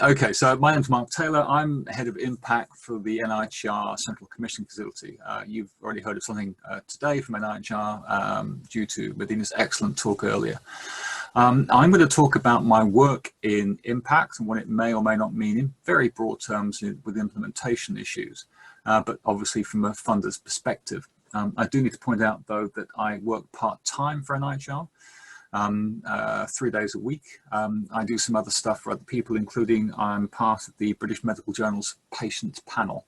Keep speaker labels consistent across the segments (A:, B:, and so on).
A: Okay, so my name's Mark Taylor. I'm head of impact for the NIHR Central Commissioning Facility. You've already heard of something today from NIHR due to Medina's excellent talk earlier. I'm going to talk about my work in impact and what it may or may not mean in very broad terms with implementation issues, but obviously from a funder's perspective. I do need to point out, though, that I work part-time for NIHR. 3 days a week. I do some other stuff for other people, including I'm part of the British Medical Journal's Patients Panel.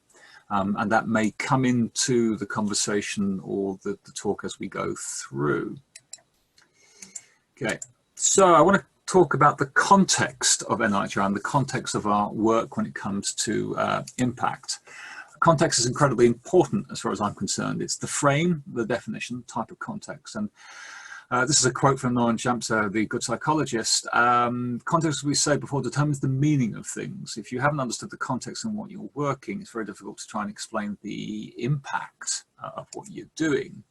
A: And that may come into the conversation or the talk as we go through. Okay, so I want to talk about the context of NIHR and the context of our work when it comes to impact. Context is incredibly important as far as I'm concerned. It's the frame, the definition, type of context. And this is a quote from Untitled Chapter, the good psychologist. Context, as we said before, determines the meaning of things. If you haven't understood the context in what you're working, it's very difficult to try and explain the impact of what you're doing.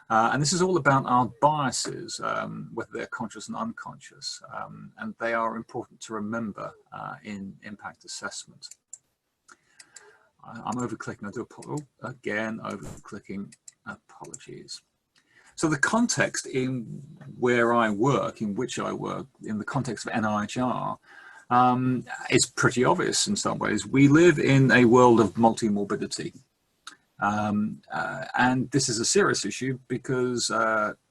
A: And this is all about our biases, whether they're conscious and unconscious. And they are important to remember in impact assessment. I'm over-clicking. I do again, over-clicking. Apologies. So the context in where I work, in which I work, in the context of NIHR, is pretty obvious in some ways. We live in a world of multimorbidity. And this is a serious issue because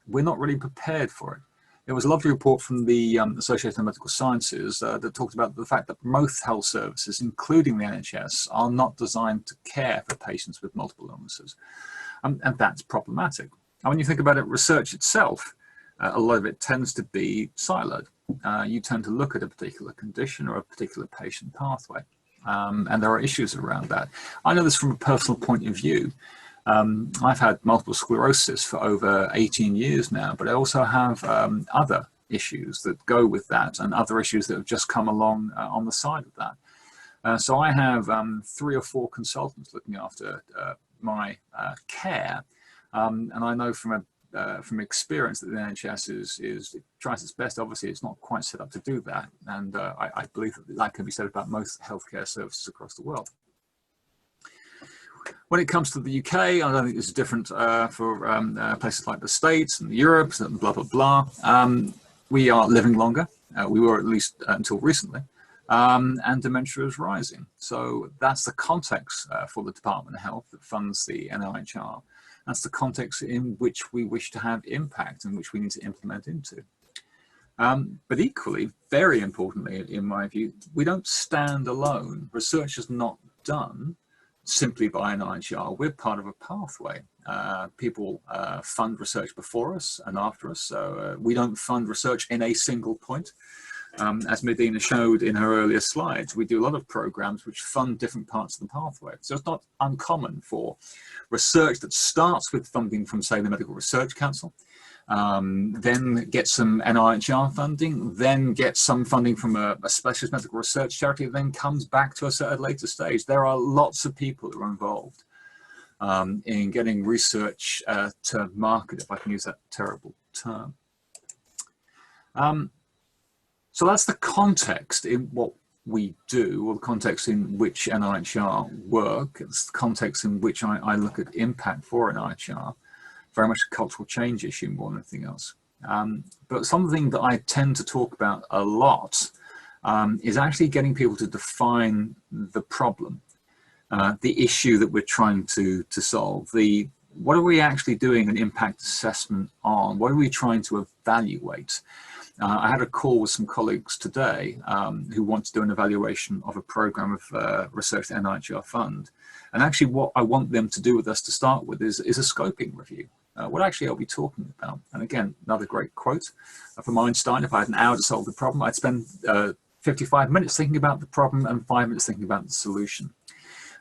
A: we're not really prepared for it. There was a lovely report from the Association of Medical Sciences that talked about the fact that most health services, including the NHS, are not designed to care for patients with multiple illnesses. And that's problematic. And when you think about it, research itself, a lot of it tends to be siloed. You tend to look at a particular condition or a particular patient pathway. And there are issues around that. I know this from a personal point of view. I've had multiple sclerosis for over 18 years now, but I also have other issues that go with that and other issues that have just come along on the side of that. So I have 3 or 4 consultants looking after my care. And I know from experience that the NHS it tries its best. Obviously, it's not quite set up to do that. And I believe that can be said about most healthcare services across the world. When it comes to the UK, I don't think this is different for places like the States and Europe, and blah, blah, blah. We are living longer. We were at least until recently. And dementia is rising. So that's the context for the Department of Health that funds the NIHR. That's the context in which we wish to have impact and which we need to implement into. But equally, very importantly, in my view, we don't stand alone. Research is not done simply by NIHR. We're part of a pathway. People fund research before us and after us. So we don't fund research in a single point. As Medina showed in her earlier slides, we do a lot of programs which fund different parts of the pathway. So it's not uncommon for research that starts with funding from, say, the Medical Research Council, then get some NIHR funding, then get some funding from a specialist medical research charity, then comes back to us at a later stage. There are lots of people who are involved in getting research to market, if I can use that terrible term. So that's the context in what we do, or the context in which NIHR work. It's the context in which I look at impact for NIHR. Very much a cultural change issue more than anything else. But something that I tend to talk about a lot is actually getting people to define the problem, the issue that we're trying to solve. What are we actually doing an impact assessment on? What are we trying to evaluate? I had a call with some colleagues today who want to do an evaluation of a program of research that NIHR fund. And actually what I want them to do with us to start with is a scoping review. What actually are we talking about? And again, another great quote from Einstein: if I had an hour to solve the problem, I'd spend 55 minutes thinking about the problem and 5 minutes thinking about the solution.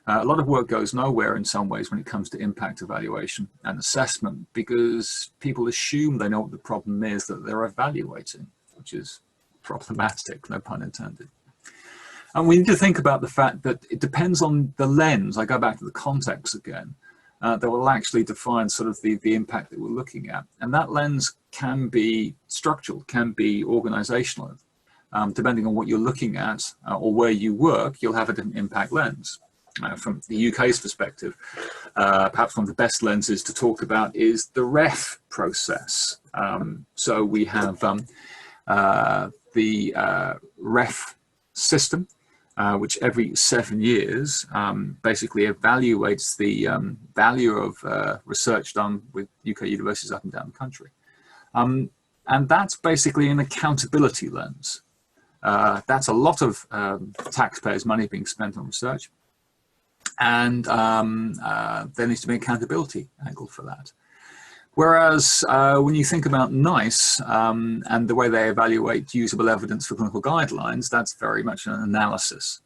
A: A lot of work goes nowhere in some ways when it comes to impact evaluation and assessment, because people assume they know what the problem is that they're evaluating, which is problematic, no pun intended. And we need to think about the fact that it depends on the lens. I go back to the context again. That will actually define sort of the impact that we're looking at. And that lens can be structural, can be organizational. depending on what you're looking at or where you work, you'll have a different impact lens. From the UK's perspective, perhaps one of the best lenses to talk about is the REF process. So we have the REF system, which every 7 years basically evaluates the value of research done with UK universities up and down the country. And that's basically an accountability lens. That's a lot of taxpayers' money being spent on research. And there needs to be an accountability angle for that. Whereas when you think about NICE and the way they evaluate usable evidence for clinical guidelines, that's very much an analysis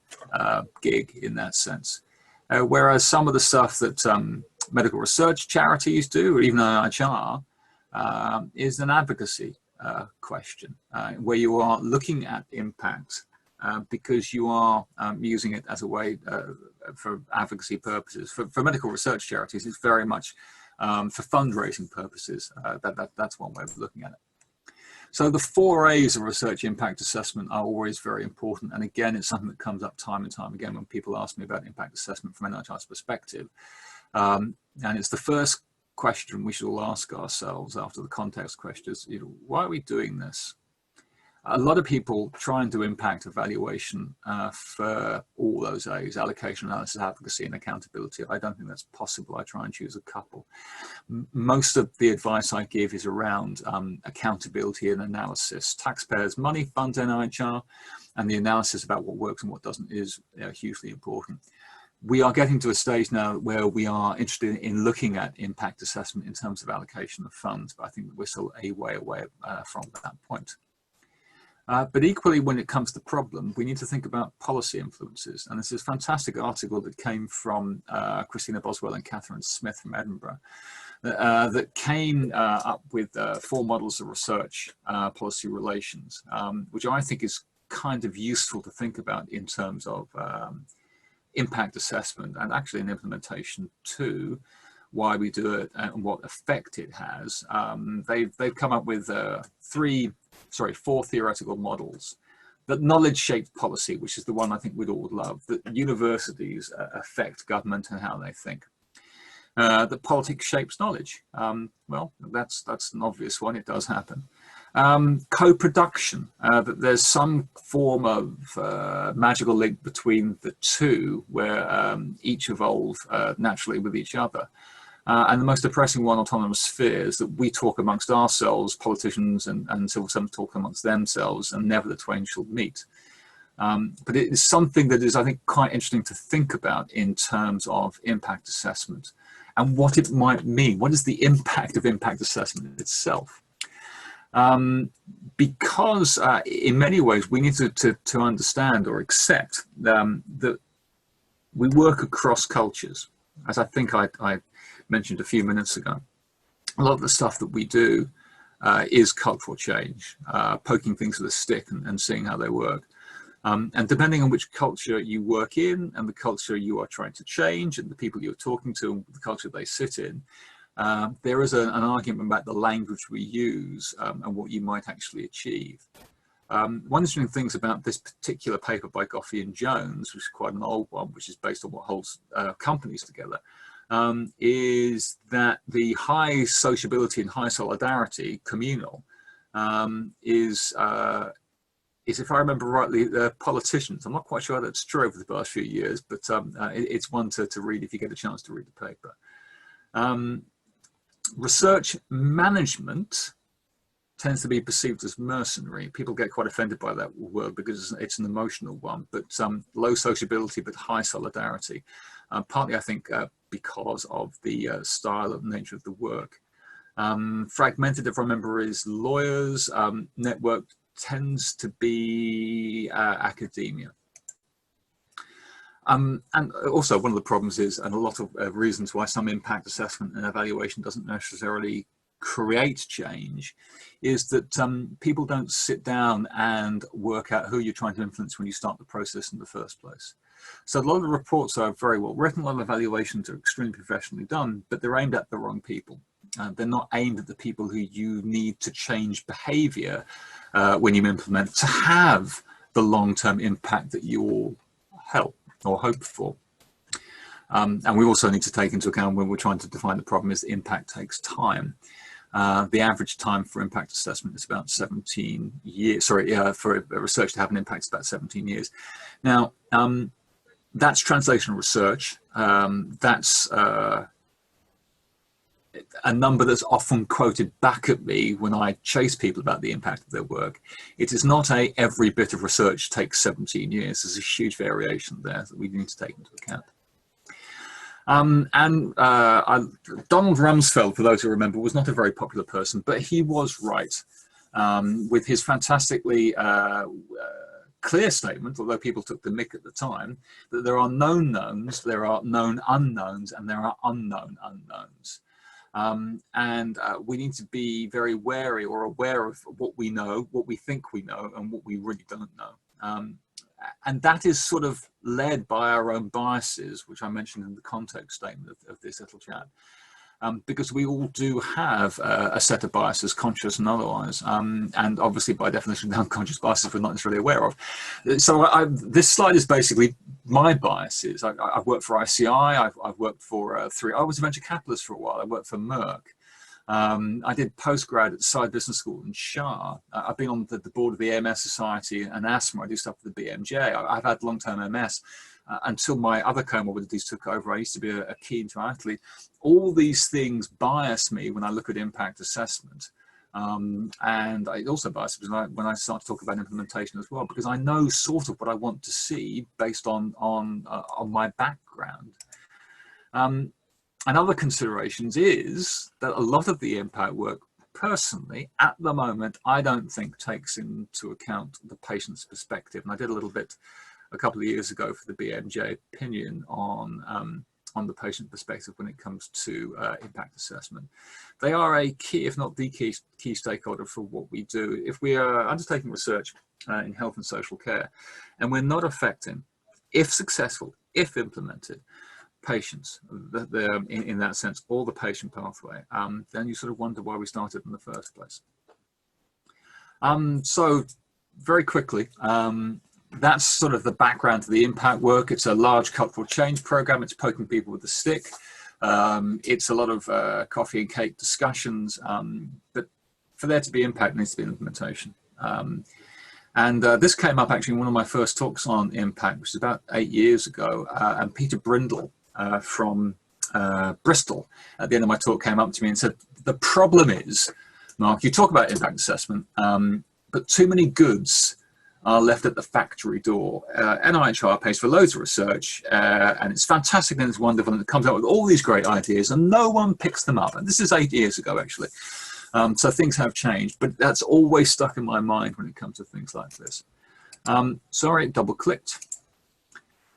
A: gig in that sense. Whereas some of the stuff that medical research charities do, or even IHR, is an advocacy question, where you are looking at impact because you are using it as a way for advocacy purposes. For medical research charities, it's very much for fundraising purposes. That's one way of looking at it. So the 4 A's of research impact assessment are always very important. And again, it's something that comes up time and time again when people ask me about impact assessment from NIH's perspective. And it's the first question we should all ask ourselves after the context question is, why are we doing this? A lot of people try and do impact evaluation for all those A's: allocation, analysis, advocacy, and accountability. I don't think that's possible. I try and choose a couple. Most of the advice I give is around accountability and analysis. Taxpayers' money funds NIHR, and the analysis about what works and what doesn't is hugely important. We are getting to a stage now where we are interested in looking at impact assessment in terms of allocation of funds, but I think that we're still a way away from that point. But equally, when it comes to problem, we need to think about policy influences. And there's this fantastic article that came from Christina Boswell and Catherine Smith from Edinburgh that came up with 4 models of research policy relations, which I think is kind of useful to think about in terms of impact assessment and actually an implementation too, why we do it and what effect it has. They've come up with 4 theoretical models. That knowledge-shaped policy, which is the one I think we'd all love, that universities affect government and how they think. That politics shapes knowledge. Well, that's an obvious one. It does happen. Co-production, that there's some form of magical link between the two where each evolve naturally with each other. And the most depressing one, autonomous spheres, that we talk amongst ourselves, politicians and civil servants talk amongst themselves, and never the twain shall meet. But it is something that is, I think, quite interesting to think about in terms of impact assessment and what it might mean. What is the impact of impact assessment itself? Because in many ways we need to understand or accept that we work across cultures. As I think I mentioned a few minutes ago, a lot of the stuff that we do is cultural change, poking things with a stick and seeing how they work. And depending on which culture you work in and the culture you are trying to change and the people you're talking to and the culture they sit in, there is an argument about the language we use and what you might actually achieve. One interesting things about this particular paper by Goffey and Jones, which is quite an old one, which is based on what holds companies together, is that the high sociability and high solidarity, communal, is, if I remember rightly, politicians. I'm not quite sure that's true over the past few years, but it's one to read if you get a chance to read the paper. Research management tends to be perceived as mercenary. People get quite offended by that word because it's an emotional one, but low sociability but high solidarity. Partly, I think, because of the style and nature of the work. Fragmented, if I remember, is lawyers. Network tends to be academia. And also one of the problems is, and a lot of reasons why some impact assessment and evaluation doesn't necessarily create change, is that people don't sit down and work out who you're trying to influence when you start the process in the first place. So a lot of the reports are very well written, a lot of evaluations are extremely professionally done, but they're aimed at the wrong people. They're not aimed at the people who you need to change behavior when you implement to have the long-term impact that you all help or hope for. And we also need to take into account when we're trying to define the problem is that impact takes time. The average time for impact assessment is about 17 years. Sorry, for a research to have an impact is about 17 years. Now, that's translational research. That's a number that's often quoted back at me when I chase people about the impact of their work. It is not every bit of research takes 17 years. There's a huge variation there that we need to take into account. Donald Rumsfeld, for those who remember, was not a very popular person, but he was right with his fantastically clear statement, although people took the mick at the time, that there are known knowns, there are known unknowns, and there are unknown unknowns. We need to be very wary or aware of what we know, what we think we know, and what we really don't know. And that is sort of led by our own biases, which I mentioned in the context statement of this little chat. Because we all do have a set of biases, conscious and otherwise, and obviously by definition, the unconscious biases we're not necessarily aware of. So this slide is basically my biases. I've worked for ICI, I've worked for I was a venture capitalist for a while, I worked for Merck. I did postgrad at Side Business School in Shah. I've been on the board of the AMS Society and asthma. I do stuff with the BMJ. I've had long-term MS. Until my other comorbidities took over. I used to be a keen triathlete. All these things bias me when I look at impact assessment. And it also biases me when I start to talk about implementation as well, because I know sort of what I want to see based on my background. And other considerations is that a lot of the impact work, personally, at the moment, I don't think takes into account the patient's perspective. And I did a little bit a couple of years ago for the BMJ opinion on the patient perspective when it comes to impact assessment. They are a key, if not the key stakeholder for what we do. If we are undertaking research in health and social care, and we're not affecting, if successful, if implemented, patients, in that sense, or the patient pathway, then you sort of wonder why we started in the first place. So very quickly, that's sort of the background to the impact work. It's a large cultural change program. It's poking people with a stick. It's a lot of coffee and cake discussions, but for there to be impact, there needs to be implementation. This came up actually in one of my first talks on impact, which was about 8 years ago, and Peter Brindle from Bristol at the end of my talk came up to me and said, the problem is, Mark, you talk about impact assessment, but too many goods are left at the factory door. NIHR pays for loads of research, and it's fantastic and it's wonderful, and it comes out with all these great ideas, and no one picks them up. And this is 8 years ago, actually. So things have changed, but that's always stuck in my mind when it comes to things like this. Sorry, double-clicked.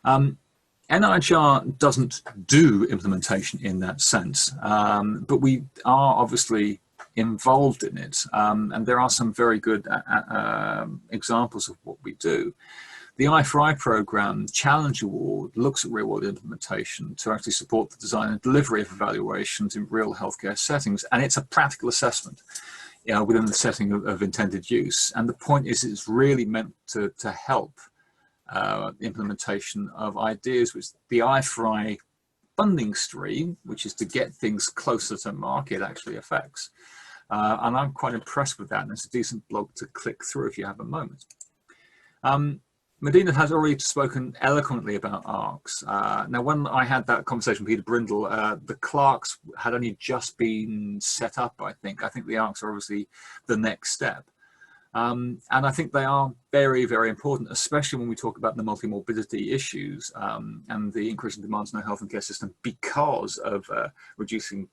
A: NIHR doesn't do implementation in that sense, but we are obviously involved in it, and there are some very good examples of what we do. The Eye for Eye program Challenge Award looks at real-world implementation to actually support the design and delivery of evaluations in real healthcare settings, and it's a practical assessment, you know, within the setting of intended use. And the point is, it's really meant to help implementation of ideas which the Eye for Eye funding stream, which is to get things closer to market, actually affects. And I'm quite impressed with that, and it's a decent blog to click through if you have a moment. Medina has already spoken eloquently about ARCs. Now, when I had that conversation with Peter Brindle, the Clarks had only just been set up, I think. I think the ARCs are obviously the next step. And I think they are very, very important, especially when we talk about the multimorbidity issues and the increasing demands on our health and care system because of reducing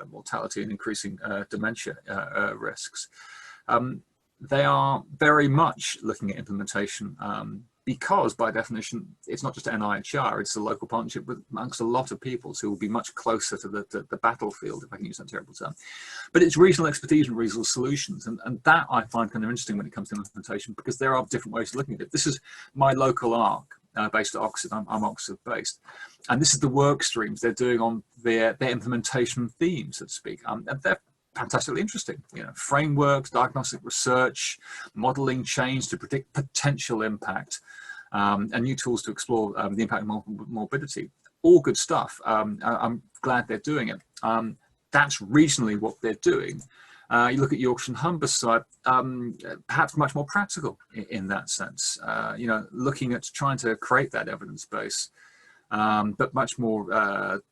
A: mortality and increasing dementia risks. They are very much looking at implementation because, by definition, it's not just NIHR, it's a local partnership amongst a lot of people who will be much closer to the battlefield, if I can use that terrible term. But it's regional expertise and regional solutions, and that I find kind of interesting when it comes to implementation, because there are different ways of looking at it. This is my local ARC, based at Oxford. I'm Oxford based. And this is the work streams they're doing on their implementation themes, so to speak. And they're fantastically interesting. You know, frameworks, diagnostic research, modeling change to predict potential impact, and new tools to explore the impact of morbidity. All good stuff. I'm glad they're doing it. That's regionally what they're doing. You look at Yorkshire and Humberside, perhaps much more practical in that sense. You know, looking at trying to create that evidence base, but much more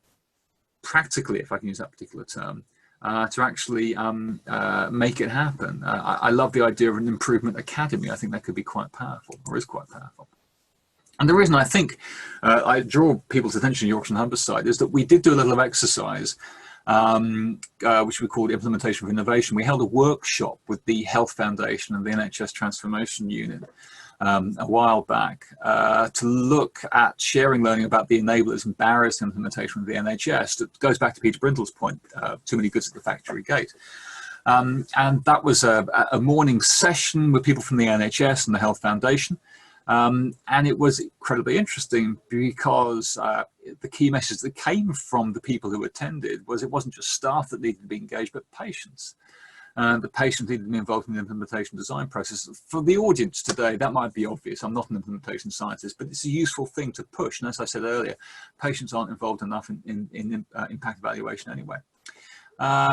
A: practically, if I can use that particular term, to actually make it happen. I love the idea of an improvement academy. I think that could be quite powerful, or is quite powerful. And the reason I think I draw people's attention to Yorkshire and Humberside is that we did do a little exercise, which we called Implementation of Innovation. We held a workshop with the Health Foundation and the NHS Transformation Unit a while back to look at sharing learning about the enablers and barriers to implementation of the NHS. That goes back to Peter Brindle's point, too many goods at the factory gate. And that was a morning session with people from the NHS and the Health Foundation. And it was incredibly interesting because the key message that came from the people who attended was it wasn't just staff that needed to be engaged, but patients. The patients needed to be involved in the implementation design process. For the audience today, that might be obvious. I'm not an implementation scientist, but it's a useful thing to push. And as I said earlier, patients aren't involved enough in impact evaluation anyway.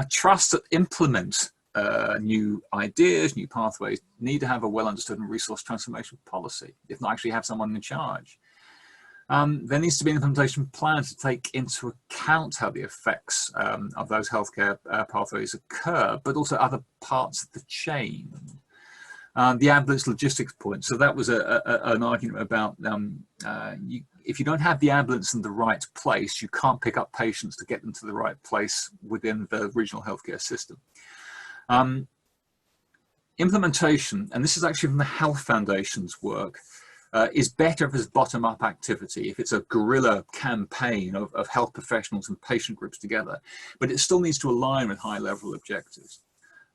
A: Trusts that implement new ideas, new pathways, need to have a well understood and resource transformation policy, if not actually have someone in charge. There needs to be an implementation plan to take into account how the effects of those healthcare pathways occur, but also other parts of the chain. The ambulance logistics point. So that was an argument about if you don't have the ambulance in the right place, you can't pick up patients to get them to the right place within the regional healthcare system. Implementation, and this is actually from the Health Foundation's work, is better if it's bottom-up activity, if it's a guerrilla campaign of health professionals and patient groups together, but it still needs to align with high-level objectives.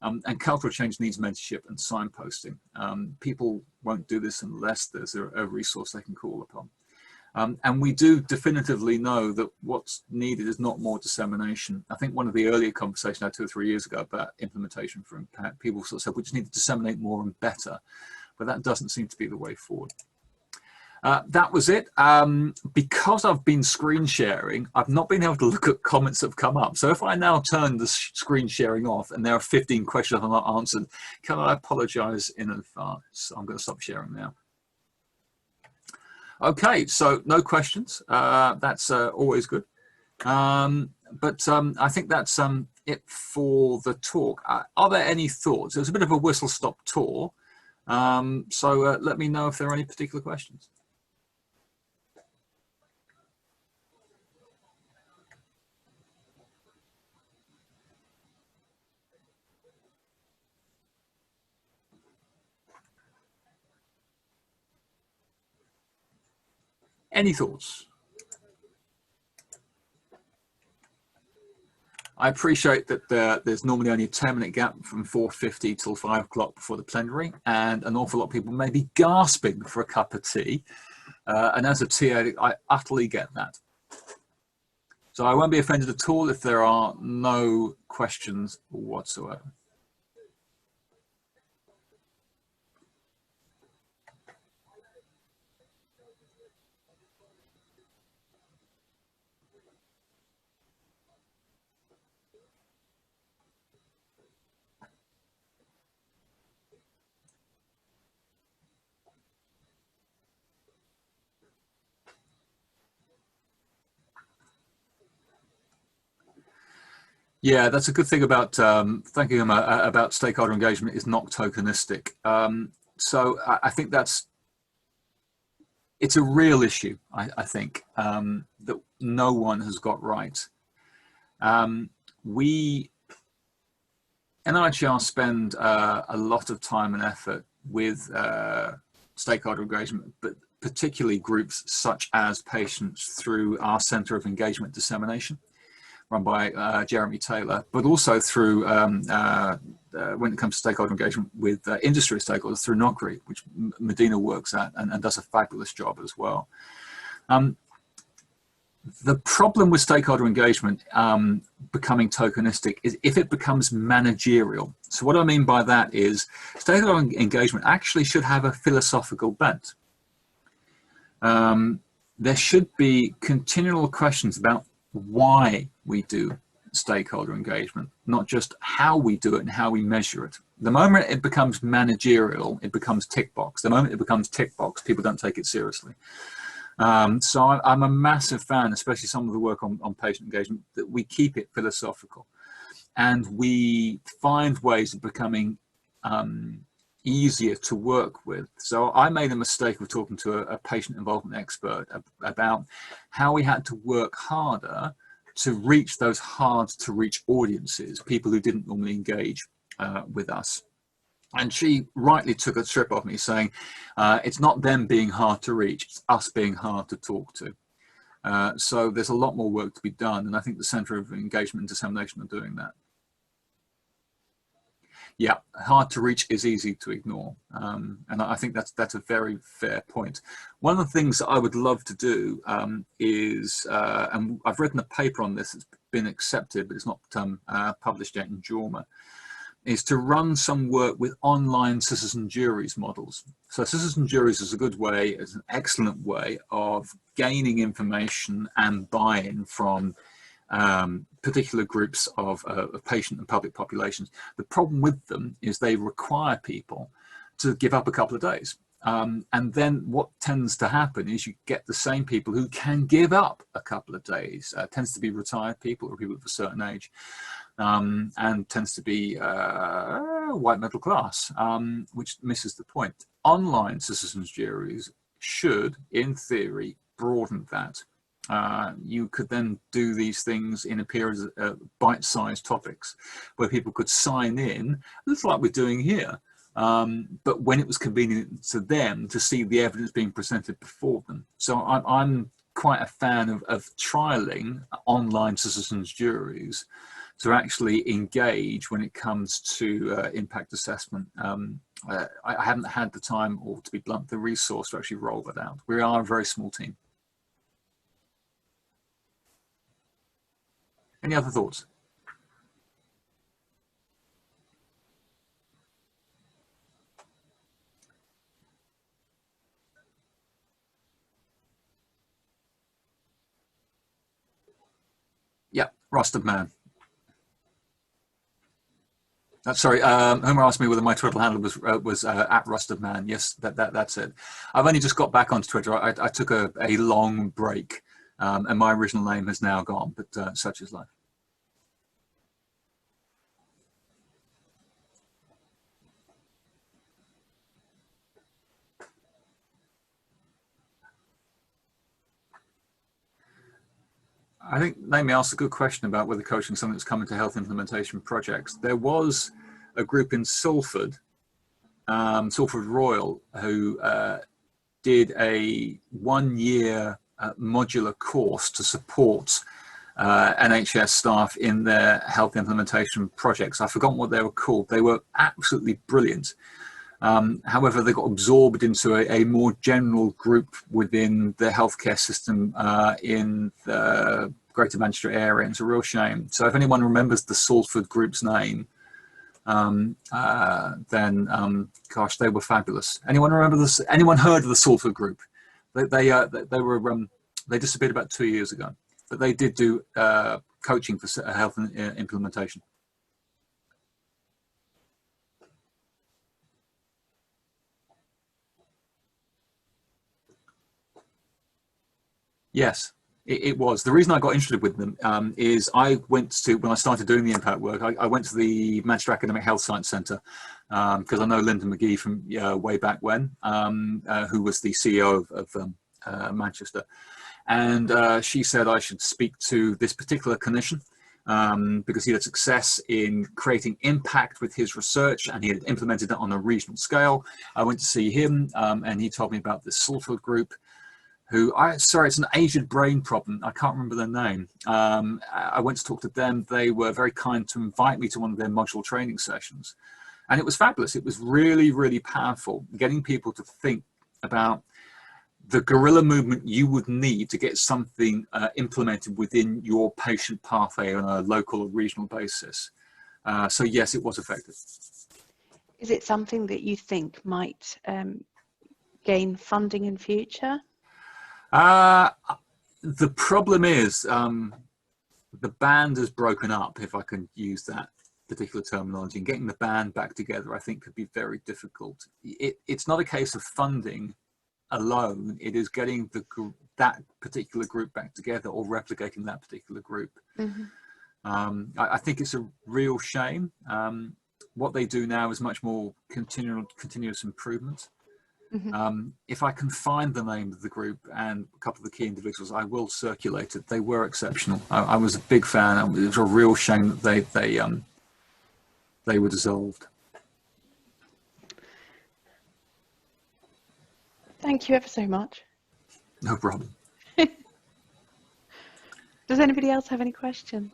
A: And cultural change needs mentorship and signposting. People won't do this unless there's a resource they can call upon. And we do definitively know that what's needed is not more dissemination. I think one of the earlier conversations I had 2 or 3 years ago about implementation for impact, people sort of said we just need to disseminate more and better, but that doesn't seem to be the way forward. That was it. Because I've been screen sharing, I've not been able to look at comments that have come up. So if I now turn the screen sharing off and there are 15 questions I've not answered, can I apologize in advance? I'm going to stop sharing now. Okay, so no questions. That's always good. But I think that's it for the talk. Are there any thoughts? It was a bit of a whistle-stop tour. So let me know if there are any particular questions. Any thoughts? I appreciate that there's normally only a 10-minute gap from 4:50 till 5 o'clock before the plenary, and an awful lot of people may be gasping for a cup of tea. And as a tea addict, I utterly get that. So I won't be offended at all if there are no questions whatsoever. Yeah, that's a good thing about thinking about stakeholder engagement is not tokenistic. So I think it's a real issue, I think, that no one has got right. We, NIHR spend a lot of time and effort with stakeholder engagement, but particularly groups such as patients through our Centre of Engagement Dissemination, run by Jeremy Taylor, but also through when it comes to stakeholder engagement with industry stakeholders through NOCRI, which Medina works at and does a fabulous job as well. The problem with stakeholder engagement becoming tokenistic is if it becomes managerial. So what I mean by that is stakeholder engagement actually should have a philosophical bent. There should be continual questions about why we do stakeholder engagement, not just how we do it and how we measure it. The moment it becomes managerial, it becomes tick box. The moment it becomes tick box, people don't take it seriously. So I'm a massive fan, especially some of the work on patient engagement, that we keep it philosophical and we find ways of becoming easier to work with. So I made a mistake of talking to a patient involvement expert about how we had to work harder to reach those hard to reach audiences, people who didn't normally engage with us. And she rightly took a strip off me saying, it's not them being hard to reach, it's us being hard to talk to. So there's a lot more work to be done. And I think the Centre of Engagement and Dissemination are doing that. Yeah, hard to reach is easy to ignore. And I think that's a very fair point. One of the things that I would love to do is, and I've written a paper on this, it's been accepted, but it's not published yet in JAWMA, is to run some work with online citizen juries models. So citizen juries is a good way, is an excellent way of gaining information and buy-in from particular groups of patient and public populations. The problem with them is they require people to give up a couple of days. And then what tends to happen is you get the same people who can give up a couple of days. Tends to be retired people or people of a certain age. And tends to be white middle class, which misses the point. Online citizens juries should, in theory, broaden that. You could then do these things in a period of bite-sized topics where people could sign in, just like we're doing here, but when it was convenient to them to see the evidence being presented before them. So I'm quite a fan of trialing online citizens juries to actually engage when it comes to impact assessment. I haven't had the time, or to be blunt, the resource to actually roll that out. We are a very small team. Any other thoughts? Yeah, Rusted Man. Sorry, Homer asked me whether my Twitter handle was at Rusted Man. Yes, that's it. I've only just got back onto Twitter. I took a long break, and my original name has now gone, but such is life. I think Naomi asked a good question about whether coaching is something that's coming to health implementation projects. There was a group in Salford, Salford Royal, who did a 1-year modular course to support NHS staff in their health implementation projects. I've forgotten what they were called. They were absolutely brilliant. However, they got absorbed into a more general group within the healthcare system in the Greater Manchester area, and it's a real shame. So if anyone remembers the Salford group's name, then gosh, they were fabulous. Anyone remember this? Anyone heard of the Salford group? They disappeared about 2 years ago, but they did do coaching for health and implementation. Yes, it was. The reason I got interested with them is I went to, when I started doing the impact work, I went to the Manchester Academic Health Science Centre because I know Linda McGee from way back when, who was the CEO of Manchester. And she said I should speak to this particular clinician because he had success in creating impact with his research and he had implemented it on a regional scale. I went to see him and he told me about this Salford group. sorry, it's an aged brain problem. I can't remember their name. I went to talk to them. They were very kind to invite me to one of their module training sessions. And it was fabulous. It was really, really powerful, getting people to think about the guerrilla movement you would need to get something implemented within your patient pathway on a local or regional basis. So yes, it was effective.
B: Is it something that you think might gain funding in future?
A: The problem is the band is broken up, if I can use that particular terminology, and getting the band back together, I think, could be very difficult. It's not a case of funding alone. It is getting that particular group back together or replicating that particular group. Mm-hmm. I think it's a real shame. What they do now is much more continuous improvement. Mm-hmm. If I can find the name of the group and a couple of the key individuals, I will circulate it. They were exceptional. I was a big fan. It was a real shame that they were dissolved.
B: Thank you ever so much.
A: No problem.
B: Does anybody else have any questions?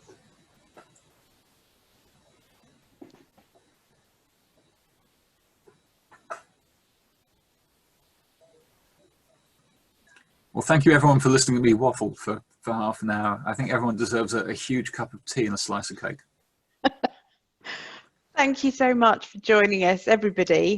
A: Well, thank you everyone for listening to me waffle for half an hour. I think everyone deserves a huge cup of tea and a slice of cake.
B: Thank you so much for joining us, everybody.